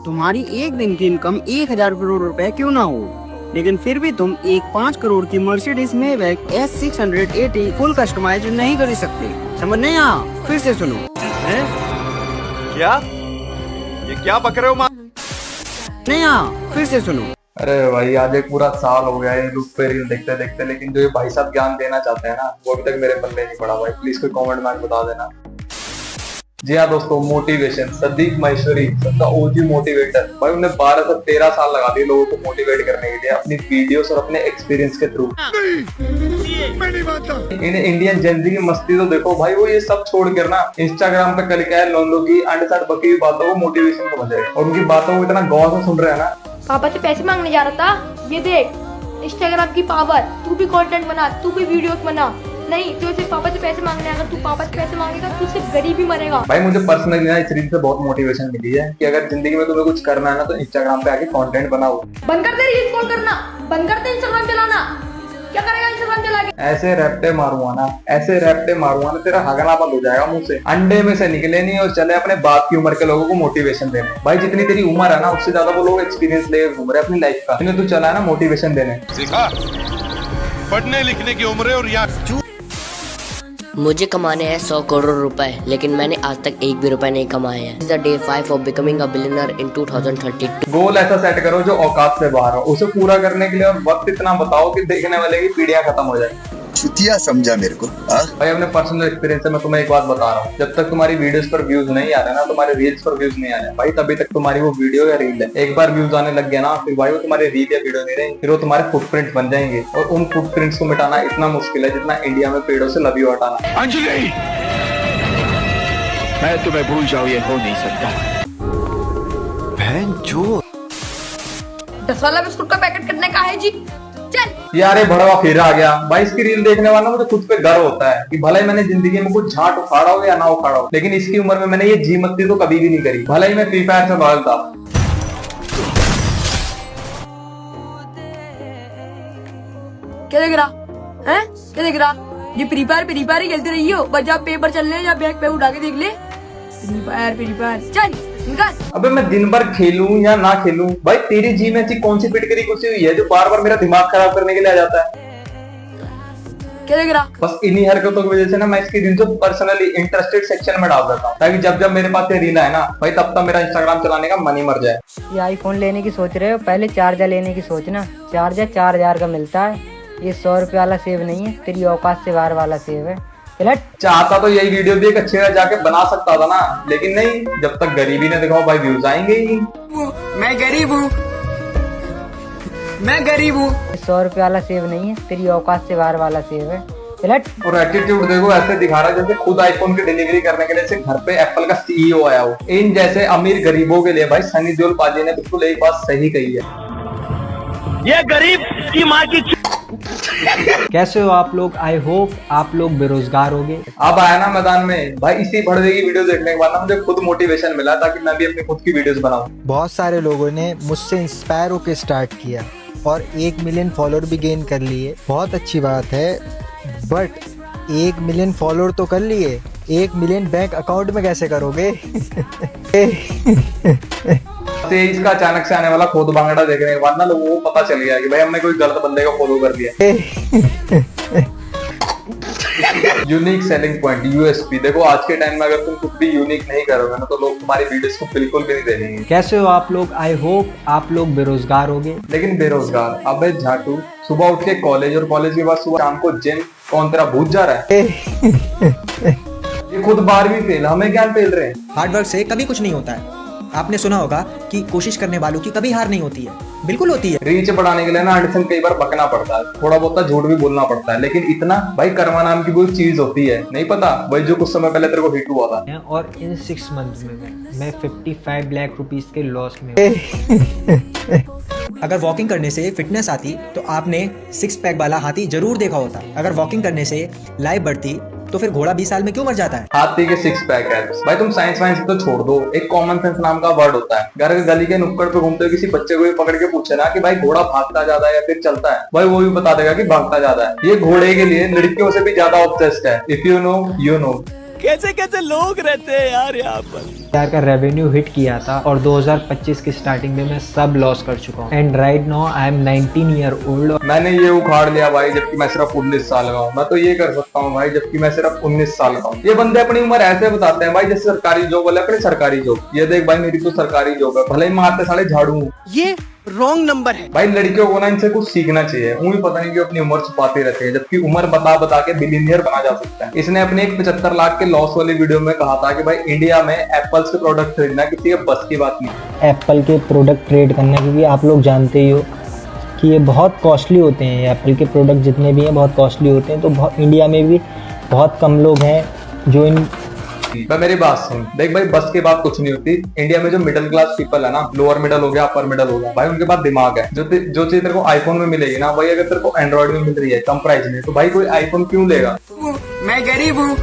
तुम्हारी एक दिन की इनकम 1000 करोड़ रुपए क्यों ना हो, लेकिन फिर भी तुम एक 5 करोड़ की मर्सिडीज मेवैक S680 फुल कस्टमाइज नहीं कर सकते। समझ नहीं आया? फिर से सुनो। क्या ये क्या बक रहे हो माँ? नहीं आया? फिर से सुनो। अरे भाई आज एक पूरा साल हो गया है लूप पे रील देखते देखते, लेकिन जो ये भाई साहब ज्ञान देना चाहते हैं ना वो अभी तक मेरे पल्ले नहीं पड़ा। भाई प्लीज कोई कमेंट में बता देना। जी हाँ दोस्तों, मोटिवेशन सदीक महेश्वरी सबका ओजी मोटिवेटर। भाई उन्हें 12 से 13 साल लगा दिए लोगों को मोटिवेट करने के लिए अपनी वीडियोस और अपने एक्सपीरियंस के थ्रू। इन्हें इंडियन जेनजी की मस्ती तो देखो भाई, वो ये सब छोड़ कर ना इंस्टाग्राम पे कल क्या है लोगों की अंड साठ बकी हुई बातों को मोटिवेशन समझ रहे हैं और उनकी बातों को इतना गौर से सुन रहे हैं ना। पापा से पैसे मांगने जा रहा था, ये देख इंस्टाग्राम की पावर, तू भी कंटेंट बना, तू भी वीडियोस बना। नहीं तो सिर्फ पापा से पैसे मांगने, अगर तू पापा से पैसे मांगेगा तू सिर्फ गरीब ही मरेगा। भाई मुझे पर्सनली ना इस रील से बहुत मोटिवेशन मिली है कि अगर जिंदगी में तुम्हें कुछ करना है ना तो इंस्टाग्राम पे आके कंटेंट बनाओ। बंद कर दे रील्स कॉल करना, बंद कर दे इंस्टाग्राम चलाना। क्या करेगा इंस्टाग्राम चला के? ऐसे रैप्टे मारूंगा ना, ऐसे रैप्टे मारूंगा ना तेरा हगना बंद हो जाएगा मुंह से। अंडे में से निकले नहीं और चले अपने बाप की उम्र के लोगों को मोटिवेशन देने। भाई जितनी तेरी उम्र है ना उससे ज्यादा वो लोग एक्सपीरियंस लेके घूम रहे अपनी लाइफ का। इन्हें तू चला है ना मोटिवेशन देने। सीखा पढ़ने लिखने की उम्र है और यहाँ मुझे कमाने हैं 100 करोड़ रुपए, लेकिन मैंने आज तक एक भी रुपए नहीं कमाए हैं। This is the day 5 of becoming a billionaire in 2032। गोल ऐसा सेट करो जो औकात से बाहर हो, उसे पूरा करने के लिए और वक्त इतना बताओ कि देखने वाले की पीढ़ियां खत्म हो जाए। छुतिया समझा मेरे को। भाई अपने पर्सनल एक्सपीरियंस से मैं तुम्हें एक बात बता रहा हूँ, जब तक तुम्हारी वीडियोस पर व्यूज नहीं आ रहे ना, तुम्हारे रील्स पर व्यूज नहीं आ रहे भाई, तभी तक तुम्हारी वो वीडियो या रील है। एक बार व्यूज आने लग गया ना फिर भाई वो तुम्हारे रील या वीडियो नहीं रहेंगे, फिर वो तुम्हारे फुटप्रिंट्स बन जाएंगे और उन फुटप्रिंट्स को मिटाना इतना मुश्किल है जितना इंडिया में पेड़ों से लव यू हटाना। अंजलि, मैं तुम्हें भूल जाऊं ये हो नहीं सकता। बहन जो 10 वाला बिस्कुट का पैकेट कितने का है जी? चल यार ये भड़वा फिर आ गया भाई। इसकी रील देखने वाला मुझे खुद पे गर्व होता है कि भले ही मैंने जिंदगी में कुछ झाट उखाड़ा हो या ना उखाड़ा हो, लेकिन इसकी उम्र में मैंने ये जी मस्ती तो कभी भी नहीं करी। भले ही मैं फ्री फायर से भाग था। क्या देख रहा है? क्या देख रहा? ये फ्री फायर ही खेलते रही हो, बस जब पेपर चल रहे या बैग पे उठा के देख ले। फ्री फायर चल निकाल। अबे मैं दिन भर खेलूं या ना खेलूं भाई, तेरी जी में ऐसी कौन सी पिटकरी घुसी हुई है जो बार बार मेरा दिमाग खराब करने के लिए आ जाता है? क्या देख रहा? बस इन्हीं हरकतों की वजह से ना मैं इसकी रील को पर्सनली इंटरेस्टेड सेक्शन में डाल देता हूँ, ताकि जब जब मेरे पास ये रील है ना भाई तब तक मेरा इंस्टाग्राम चलाने का मन ही मर जाए। ये आईफोन लेने की सोच रहे हो, पहले चार्जर लेने की सोचना। चार्जर 4000 का मिलता है, ये 100 रुपये वाला सेब नहीं है, तेरी औकात से बाहर वाला सेब है। चाहता तो यही वीडियो भी एक अच्छे से जाके बना सकता था ना, लेकिन नहीं, जब तक गरीबी ने दिखाओ भाई व्यूज आएंगे ही। मैं गरीब हूँ, मैं गरीब हूँ। 100 रुपये वाला सेब नहीं है, तेरी औकात से बाहर वाला सेब है। और एटीट्यूड देखो ऐसे दिखा रहा है जैसे खुद आईफोन की डिलीवरी करने के लिए से घर पे एप्पल का सीईओ आया हो। इन जैसे अमीर गरीबों के लिए भाई सनी देओल पाजी ने बिल्कुल एक बात सही कही है, ये गरीब की माँ की। कैसे हो आप लोग? आई होप आप लोग बेरोजगार होगे। अब आया ना मैदान में भाई, इसी भड़वे की वीडियो देखने के बाद ना मुझे खुद मोटिवेशन मिला ताकि मैं भी अपनी खुद की वीडियोस बनाऊं। बहुत सारे लोगों ने मुझसे इंस्पायर होकर स्टार्ट किया और 1 मिलियन फॉलोअर भी गेन कर लिए। बहुत अच्छी बात है, बट 1 मिलियन फॉलोअर तो कर लिए, 1 मिलियन बैंक अकाउंट में कैसे करोगे? इसका अचानक से आने वाला खोद भांगड़ा देखने के बाद ना लोगों को पता चल गया कि भाई हमने कोई गलत बंदे को फॉलो कर लिया। यूनिक सेलिंग पॉइंट यूएसपी देखो, आज के टाइम में अगर तुम कुछ भी यूनिक नहीं करोगे ना तो लोग तुम्हारी वीडियोस को बिल्कुल भी नहीं देखेंगे। कैसे हो आप लोग? आई होप आप लोग बेरोजगार होगे। लेकिन बेरोजगार अबे झाटू, सुबह उठ के कॉलेज और कॉलेज के बाद सुबह शाम को जिम, कौन तेरा भूत जा रहा है? ये खुद 12वीं फेल, हमें क्या फेल रहे हैं? हार्डवर्क से कभी कुछ नहीं होता है। आपने सुना होगा कि कोशिश करने वालों की कभी हार नहीं होती है। बिल्कुल होती है। रीच बढ़ाने के लिए ना एडिशन कई बार बकना पड़ता है, थोड़ा बहुत झूठ भी बोलना पड़ता है, लेकिन इतना भाई कर्मा नाम की कोई चीज होती है, नहीं पता भाई जो कुछ समय पहले तेरे को हिट हुआ था। और इन 6 मंथ्स में मैं 55 लाख रुपीस के लॉस में। अगर वॉकिंग करने से फिटनेस आती तो आपने 6 पैक वाला हाथी जरूर देखा होता। अगर वॉकिंग करने से लाइफ बढ़ती तो फिर घोड़ा 20 साल में क्यों मर जाता है? हाथी के 6 पैक है भाई। तुम साइंस वाइंस तो छोड़ दो, एक कॉमन सेंस नाम का वर्ड होता है। घर के गली के नुक्कड़ पे घूमते हुए किसी बच्चे को भी पकड़ के पूछे ना कि भाई घोड़ा भागता ज्यादा है या फिर चलता है, भाई वो भी बता देगा कि भागता ज्यादा है। ये घोड़े के लिए लड़कियों से भी ज्यादा ऑब्सेस्ड है। If you know you know. कैसे कैसे लोग रहते हैं यार यहाँ पर। का रेवेन्यू हिट किया था और 2025 की स्टार्टिंग में मैं सब लॉस कर चुका हूँ। And right now I am 19 year old. मैंने ये उखाड़ लिया भाई जबकि मैं सिर्फ 19 साल का हूँ। मैं तो ये कर सकता हूँ भाई जबकि मैं सिर्फ 19 साल का हूँ। ये बंदे अपनी उम्र ऐसे बताते हैं भाई जैसे सरकारी जॉब वाले अपनी सरकारी जॉब। ये देख भाई मेरी तो सरकारी जॉब है, भले ही मारते साले झाड़ू हूँ। ये रॉन्ग नंबर है भाई। लड़कियों को ना इनसे कुछ सीखना चाहिए। उन्हें पता नहीं कि अपनी उम्र छुपाते रहते हैं, जबकि उम्र बता बता के बिलियनियर बना जा सकता है। इसने अपने एक 75 लाख के लॉस वाली वीडियो में कहा था कि भाई इंडिया में एप्पल्स के प्रोडक्ट खरीदना किसी के बस की बात नहीं। एप्पल के प्रोडक्ट ट्रेड करना, क्योंकि आप लोग जानते ही हो कि ये बहुत कॉस्टली होते हैं। एप्पल के प्रोडक्ट जितने भी हैं बहुत कॉस्टली होते हैं। तो इंडिया में भी बहुत कम लोग हैं जो इन। भाई मेरी बात सुन, देख भाई बस की बात कुछ नहीं होती। इंडिया में जो मिडिल क्लास पीपल है ना, लोअर मिडिल हो गया अपर मिडिल हो गया, भाई उनके पास दिमाग है। जो चीज तेरे को आईफोन में मिलेगी ना भाई, अगर तेरे को एंड्रॉइड में मिल रही है कम प्राइस में, तो भाई कोई आईफोन क्यों लेगा। मैं गरीब हूँ,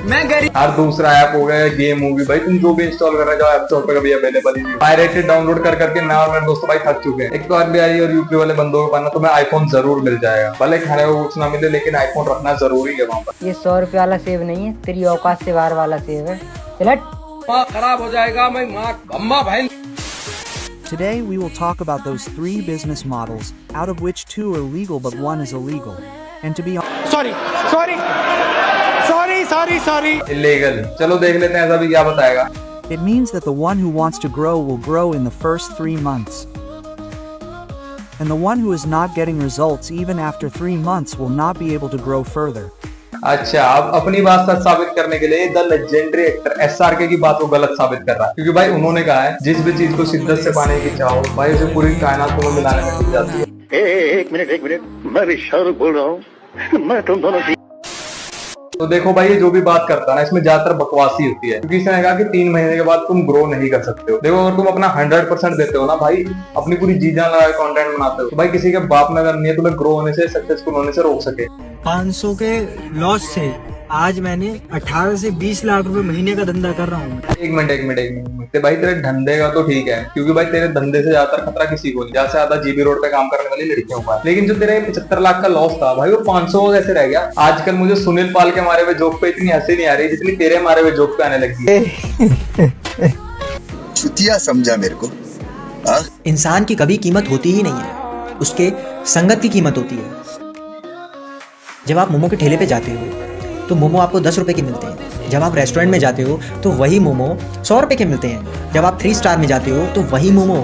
मैं गरीब। और दूसरा ऐप हो गया गेम होगी, भाई तुम जो भी इंस्टॉल कर रहे हो ऐप स्टोर पर कभी अवेलेबल ही नहीं। पायरेटेड डाउनलोड कर करके मैं और मेरे दोस्त भाई थक चुके हैं। एक तो आरबीआई और यूपी वाले बंदों को पाना, तो मैं आईफोन जरूर मिल जाएगा, भले खाने को कुछ ना मिले लेकिन आईफोन रखना जरूरी है वहाँ पर। ये 100 रुपये वाला सेब नहीं है, तेरी औकात से बाहर वाला सेब है। चल खराब हो जाएगा मैं माँ अम्मा भाई। Today we will talk about those 3 business models, out of which 2 are legal but 1 is illegal. And to be sorry. Illegal. चलो देख लेते हैं ऐसा भी क्या बताएगा। It means that the one who wants to grow will grow in the first 3 months. And the one who is not getting results even after 3 months will not be able to grow further. अच्छा, अब अपनी बात सच साबित करने के लिए the legendary actor SRK की बात को गलत साबित कर रहा है, क्योंकि भाई उन्होंने कहा है जिस भी चीज को शिद्दत से पाने की चाहो भाई उसे पूरी कायनात को मिलाने में जुट जाती है। एक मिनट मैं भी शाहरुख बोल रहा हूँ। मैं तुम दोनों की तो देखो भाई ये जो भी बात करता है ना, इसमें ज्यादातर बकवासी होती है, क्योंकि इसने कहा कि 3 महीने के बाद तुम ग्रो नहीं कर सकते हो। देखो अगर तुम अपना 100% देते हो ना भाई, अपनी पूरी जी जान लगा कंटेंट बनाते हो, तो भाई किसी के बाप में अगर नहीं है तुम्हें ग्रो होने से, सक्सेसफुल होने से रोक सके। 500 के लॉस से आज मैंने 18 से 20 लाख रुपए महीने का धंधा कर रहा हूँ। एक मिनट भाई तेरे धंधे का तो ठीक है, क्योंकि भाई तेरे धंधे से ज्यादा खतरा किसी को नहीं, ज्यादा से ज्यादा जीबी रोड पे काम करने वाली लड़कियों का। लेकिन जो तेरे 75 लाख का लॉस था भाई, वो 500 कैसे रह गया। आजकल मुझे सुनील पाल के मारे हुए जोक पे इतनी हंसी नहीं आ रही जितनी तेरे मारे हुए जोक पे आने लगी है। चुतिया समझा मेरे को। इंसान की कभी कीमत होती ही नहीं है, उसके संगत की कीमत होती है। जब आप मोमो के ठेले पे जाते हो तो मोमो आपको 10 रुपए के मिलते हैं। जब आप रेस्टोरेंट में जाते हो तो वही मोमो 100 रुपए के मिलते हैं। जब आप 3 स्टार में जाते हो तो वही मोमो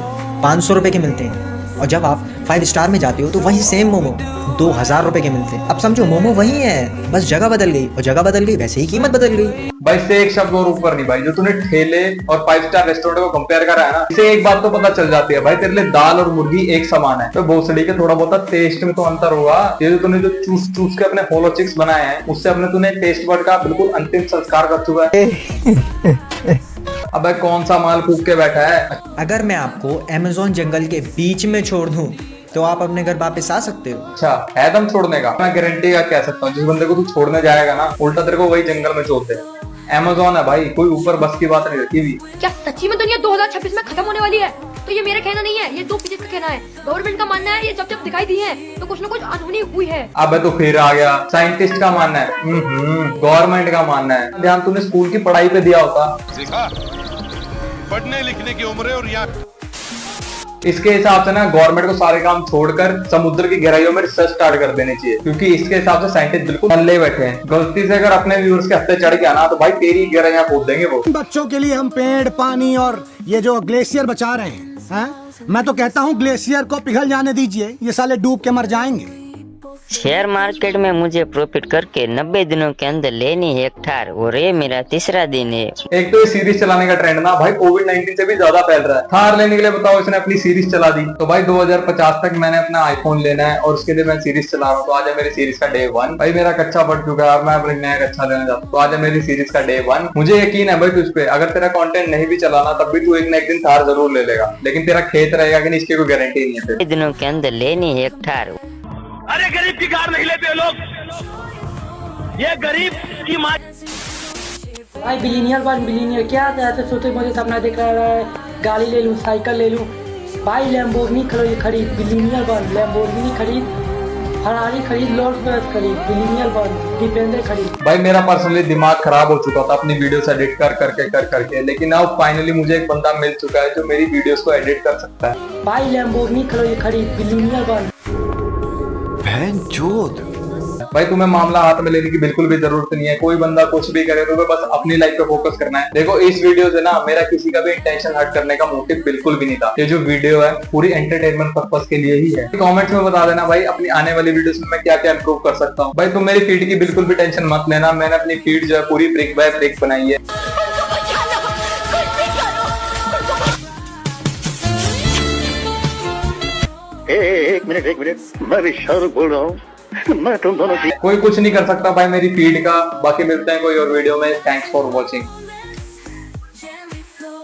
500 रुपए के मिलते हैं। और जब आप 5 स्टार में जाते हो तो वही सेम मोमो 2000 रुपए के मिलते हैं। अब समझो मोमो वही है, बस जगह बदल गई, और जगह बदल गई वैसे ही कीमत बदल गई। भाई से एक शब्द और ऊपर नहीं भाई, जो तूने ठेले और 5 स्टार रेस्टोरेंट को कंपेयर करा है ना, इसे एक बात तो पता चल जाती है भाई, तेरे लिए दाल और मुर्गी एक समान है। तो भोसड़ी के थोड़ा बहुत टेस्ट में तो अंतर होगा। ये जो तूने जो चूस के अपने होलो चिक्स बनाए हैं, उससे अपने तूने टेस्ट बर्ड का बिल्कुल अंतिम संस्कार कर चुका है। अबे कौन सा माल फूक के बैठा है। अगर मैं आपको अमेज़न जंगल के बीच में छोड़ दूं तो आप अपने घर वापस आ सकते हो। अच्छा है दम छोड़ने का? मैं गारंटी का कह सकता हूँ, जिस बंदे को तू छोड़ने जाएगा ना, उल्टा तेरे को वही जंगल में छोड़ दे। अमेज़न है भाई, कोई ऊपर बस की बात नहीं रखी हुई। क्या सच्ची में दुनिया 2026 में खत्म होने वाली है? तो ये मेरा कहना नहीं है, ये 2 फिजिक्स का कहना है। गवर्नमेंट का मानना है ये जब दिखाई दी है तो कुछ ना कुछ अनहोनी हुई है। अबे तो फिर आ गया साइंटिस्ट का मानना है, गवर्नमेंट का मानना है। ध्यान तूने स्कूल की पढ़ाई पे दिया होता। पढ़ने लिखने की उम्र है और यहाँ इसके हिसाब से ना गवर्नमेंट को सारे काम छोड़कर समुद्र की गहराइयों में रिसर्च स्टार्ट कर देनी चाहिए, क्योंकि इसके हिसाब से साइंटिस्ट बिल्कुल हल्ले बैठे हैं। गलती से अगर अपने व्यूअर्स के हफ्ते चढ़ के आना तो भाई तेरी गहराइयां खोद देंगे वो। बच्चों के लिए हम पेड़, पानी और ये जो ग्लेशियर बचा रहे हैं, मैं तो कहता हूँ ग्लेशियर को पिघल जाने दीजिए, ये साले डूब के मर जाएंगे। शेयर मार्केट में मुझे प्रॉफिट करके 90 दिनों के अंदर लेनी है एक थार, और ये मेरा 3रा दिन है। एक तो ये सीरीज चलाने का ट्रेंड ना भाई कोविड-19 से भी ज्यादा फैल रहा है। थार लेने के लिए बताओ इसने अपनी सीरीज चला दी। तो भाई 2050 तक मैंने अपना आईफोन लेना है और उसके लिए मैं सीरीज चला रहा हूँ। तो आज है मेरी सीरीज का डे 1। भाई मेरा कच्चा बढ़ चुका है और मैं अपने नया कच्चा लेना चाहता हूँ। तो आज है मेरी सीरीज का डे 1। मुझे यकीन है भाई तुझ पे, अगर तेरा कंटेंट नहीं भी चलाना तब भी तू एक न एक दिन थार जरूर ले लेगा, लेकिन तेरा खेत रहेगा कि नहीं इसकी कोई गारंटी नहीं है। दिनों के अंदर लेनी है एक थार। अरे गरीब की कार नहीं लेते लोग, ये गरीब की माँ। भाई बिलीनियर क्या ऐसे सोते मुझे सपना दिख रहा है, गाड़ी ले लूँ, साइकिल ले लूँ। भाई लैम्बोर्गिनी खरीद, बिलीनियर बन, लैम्बोर्गिनी खरीद, फरारी खरीद, रोल्स रॉयस खरीद, बिलीनियर बन, डिफेंडर खरीद। भाई मेरा पर्सनली दिमाग खराब हो चुका था अपनी वीडियोस एडिट कर करके, लेकिन अब फाइनली मुझे एक बंदा मिल चुका है जो मेरी वीडियोस को एडिट कर सकता है। भाई लैम्बोर्गिनी खड़ी बिलियनियर बन। बहनचोद। भाई तुम्हें मामला हाथ में लेने की बिल्कुल भी जरूरत नहीं है। कोई बंदा कुछ भी करे, तुम्हें बस अपनी लाइफ पे फोकस करना है। देखो इस वीडियो से ना मेरा किसी का भी इंटेंशन हर्ट करने का मोटिव बिल्कुल भी नहीं था। ये जो वीडियो है पूरी एंटरटेनमेंट पर्पस के लिए ही है। कमेंट्स में बता देना भाई अपनी आने वाली वीडियोस में मैं क्या क्या इंप्रूव कर सकता हूँ। भाई तुम मेरी फीड की बिल्कुल भी टेंशन मत लेना, मैंने अपनी फीड जो है पूरी ब्रेक बाय ब्रेक बनाई है। एक मिनट मैं भी शाहरुख बोल रहा हूँ। मैं तुम दोनों कोई कुछ नहीं कर सकता भाई मेरी फीड का। बाकी मिलते हैं कोई और वीडियो में। Thanks for watching.